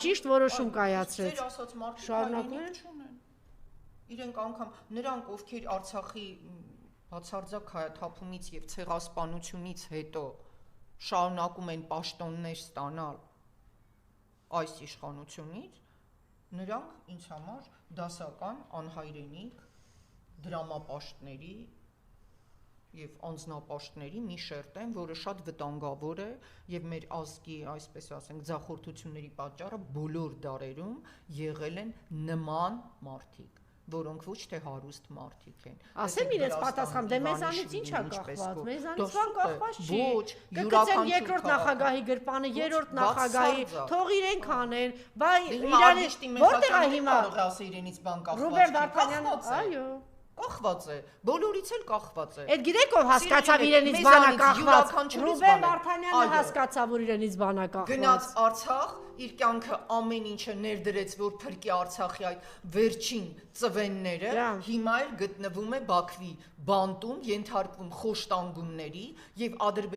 Ճիշտ որոշում կայացրեց։ Ձեր ասած մարդիկ Շարունակում հայրենիք չունեն։ Իրենք անգամ նրանք, ովքեր Արցախի բացարձակ հայաթափումից եւ ցեղասպանությունից հետո շարունակում են պաշտոններ ստանալ այս իշխանությունից, նրանք ինձ համար դասական անհայրենիք դրամապաշտների եւ անձնապաշտների մի շերտ են, որը շատ վտանգավոր է եւ մեր ազգի, այսպես ասենք, ձախորդությունների պատճառը բոլոր դարերում եղել են նման մարդիկ, որոնք ոչ թե հարուստ մարդիկ են։ Ասեմ իրենց պատասխան, դե մեզանից ի՞նչ է կախված, մեզանից բան կախված չի։ Ոչ, կգցեն երկրորդ նախագահի գրպանը, երրորդ նախագահի, թող իրենք անեն, բայ իրարից որտեղ է հիմա կարող է ասել իրենից բան կախված։ Ռոբերտ Վարդանյանը, այո, կախված է, բոլորից էլ կախված է։ Այդ գիտեք ով հասկացավ իրենից բանը կախված։ Ռոբերտ Վարդանյանը հասկացավ, որ իրենից բանը կախված։ Գնաց Արցախ, իր կյանքը ամեն ինչը ներդրեց, որ փրկի Արցախի այդ վերջին ծվենները, հիմա էլ գտնվում է Բաքվի բանտում, ենթարկվում խոշտանգումների եւ